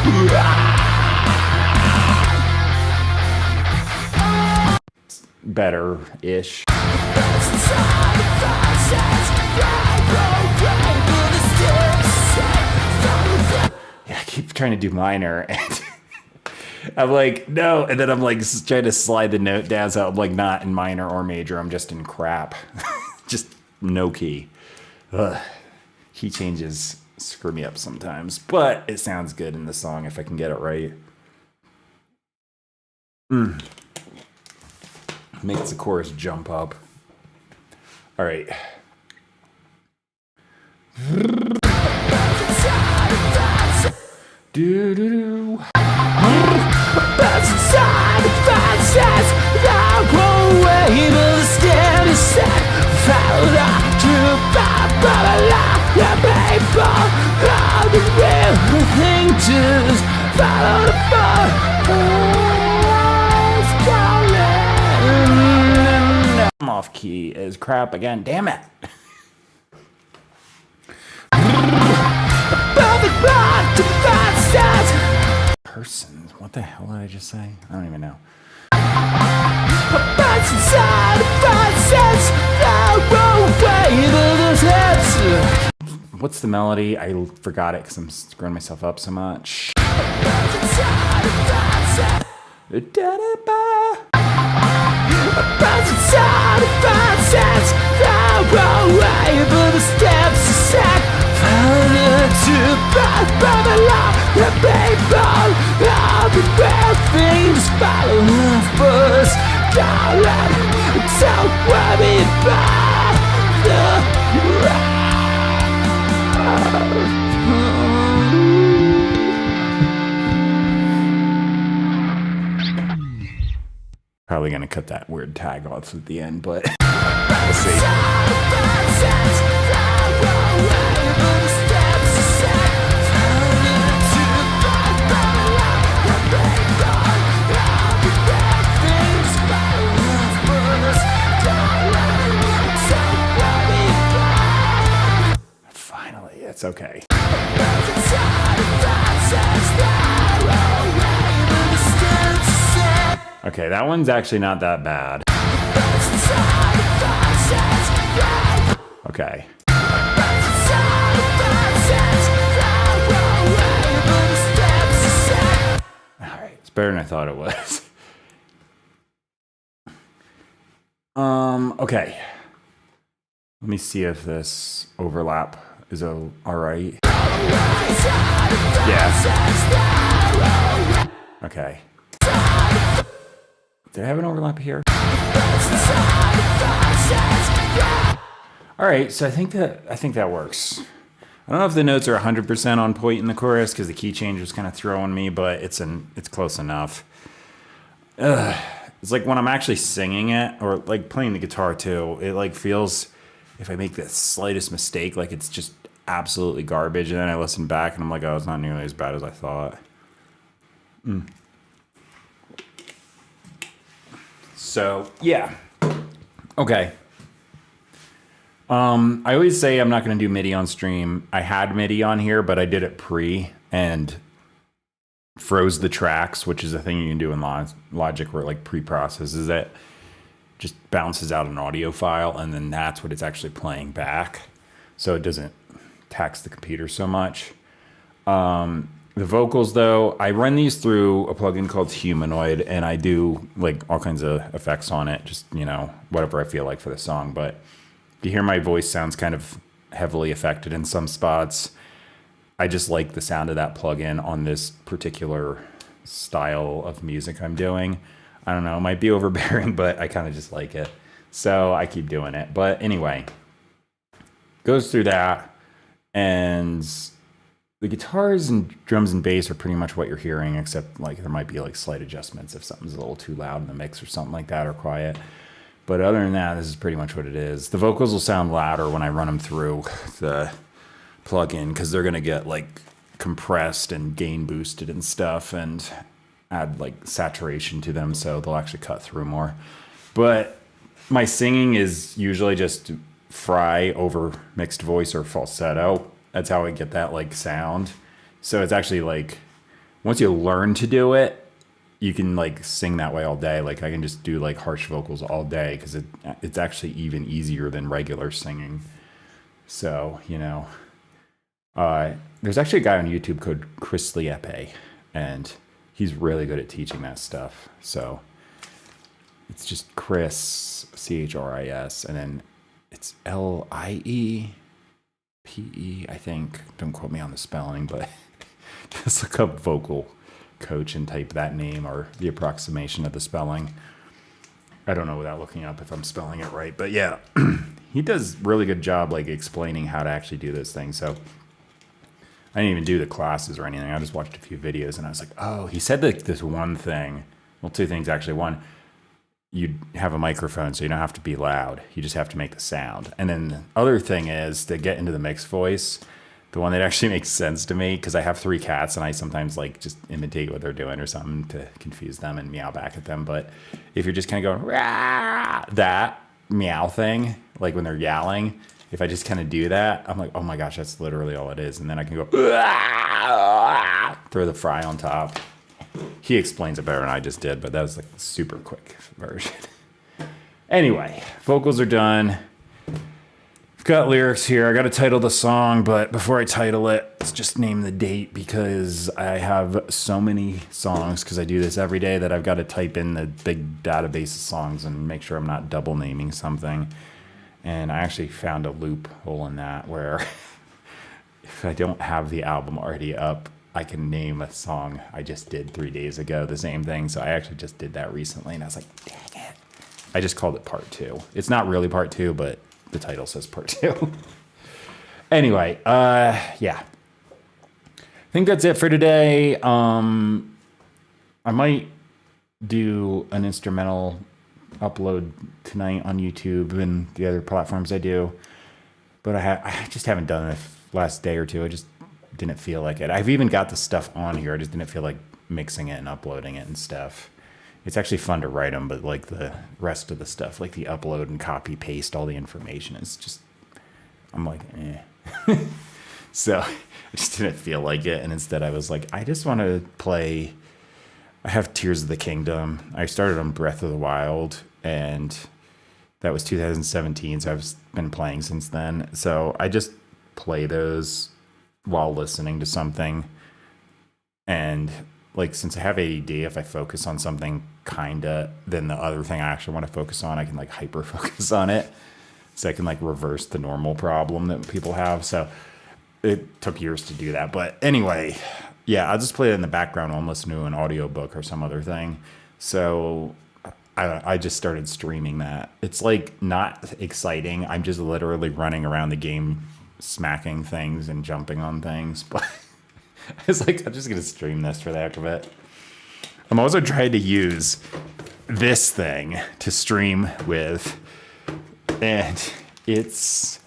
Better-ish. Yeah, I keep trying to do minor and I'm like, no. And then I'm like trying to slide the note down so I'm like not in minor or major. I'm just in crap. Just no key. Ugh. Key changes screw me up sometimes, but it sounds good in the song if I can get it right. Makes the chorus jump up. All right. Do do do. I'm off key as crap again. Damn it. Persons. What the hell did I just say? I don't even know. What's the melody? I forgot it because I'm screwing myself up so much. Probably gonna cut that weird tag off at the end, but we'll see. Finally, it's okay. Okay, that one's actually not that bad. Okay. Alright, it's better than I thought it was. Okay. Let me see if this overlap is alright. Yeah. Okay. Did I have an overlap here? All right, so I think that works. I don't know if the notes are 100% on point in the chorus because the key change was kind of throwing me, but it's close enough. It's like when I'm actually singing it or like playing the guitar too, it like feels, if I make the slightest mistake, like it's just absolutely garbage. And then I listen back and I'm like, oh, it's not nearly as bad as I thought. So, yeah. Okay. I always say I'm not going to do MIDI on stream. I had MIDI on here, but I did it pre and froze the tracks, which is a thing you can do in Logic where it like pre-processes it. Just bounces out an audio file, and then that's what it's actually playing back. So it doesn't tax the computer so much. The vocals, though, I run these through a plugin called Humanoid, and I do like all kinds of effects on it, just, you know, whatever I feel like for the song. But you hear my voice sounds kind of heavily affected in some spots. I just like the sound of that plugin on this particular style of music I'm doing. I don't know, it might be overbearing, but I kind of just like it. So I keep doing it. But anyway, goes through that, and the guitars and drums and bass are pretty much what you're hearing, except like there might be like slight adjustments if something's a little too loud in the mix or something like that, or quiet. But other than that, this is pretty much what it is. The vocals will sound louder when I run them through the plugin because they're going to get like compressed and gain boosted and stuff and add like saturation to them, so they'll actually cut through more. But my singing is usually just fry over mixed voice or falsetto. That's how I get that like sound. So it's actually like, once you learn to do it, you can like sing that way all day. Like I can just do like harsh vocals all day because it's actually even easier than regular singing. So, you know, there's actually a guy on YouTube called Chris Liepe, and he's really good at teaching that stuff. So it's just Chris, Chris, and then it's Liepe, I think. Don't quote me on the spelling, but just look up vocal coach and type that name or the approximation of the spelling. I don't know without looking up if I'm spelling it right, but yeah, he does really good job like explaining how to actually do this thing. So I didn't even do the classes or anything. I just watched a few videos and I was like, oh, he said like this one thing. Well, two things actually. One, you have a microphone, so you don't have to be loud. You just have to make the sound. And then the other thing is to get into the mixed voice, the one that actually makes sense to me, because I have 3 cats and I sometimes like just imitate what they're doing or something to confuse them and meow back at them. But if you're just kind of going, rah, that meow thing, like when they're yowling, if I just kind of do that, I'm like, oh my gosh, that's literally all it is. And then I can go, throw the fry on top. He explains it better than I just did, but that was like a super quick version. Anyway, vocals are done. I've got lyrics here. I got to title the song, but before I title it, let's just name the date because I have so many songs because I do this every day that I've got to type in the big database of songs and make sure I'm not double naming something. And I actually found a loophole in that where if I don't have the album already up, I can name a song I just did 3 days ago, the same thing. So I actually just did that recently, and I was like, dang it. I just called it part 2. It's not really part 2, but the title says part 2. Anyway, yeah. I think that's it for today. I might do an instrumental upload tonight on YouTube and the other platforms I do. But I just haven't done it the last day or two. I just didn't feel like it. I've even got the stuff on here. I just didn't feel like mixing it and uploading it and stuff. It's actually fun to write them, but like the rest of the stuff, like the upload and copy paste all the information, is just, I'm like, eh. So I just didn't feel like it. And instead I was like, I just want to play. I have Tears of the Kingdom. I started on Breath of the Wild, and that was 2017. So I've been playing since then. So I just play those while listening to something. And like, since I have ADD, if I focus on something then the other thing I actually want to focus on, I can like hyper focus on it. So I can like reverse the normal problem that people have. So it took years to do that. But anyway, yeah, I'll just play it in the background while I'm listening to an audiobook or some other thing. So I just started streaming that. It's like not exciting. I'm just literally running around the game, smacking things and jumping on things. But I was like, I'm just going to stream this for the heck of it. I'm also trying to use this thing to stream with. And it's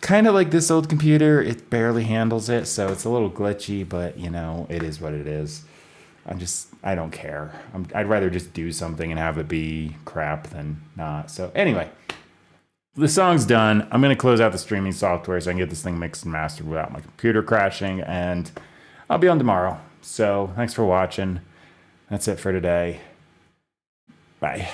kind of like this old computer. It barely handles it, so it's a little glitchy, but you know, it is what it is. I don't care. I'd rather just do something and have it be crap than not. So anyway, the song's done. I'm going to close out the streaming software so I can get this thing mixed and mastered without my computer crashing, and I'll be on tomorrow. So thanks for watching. That's it for today. Bye.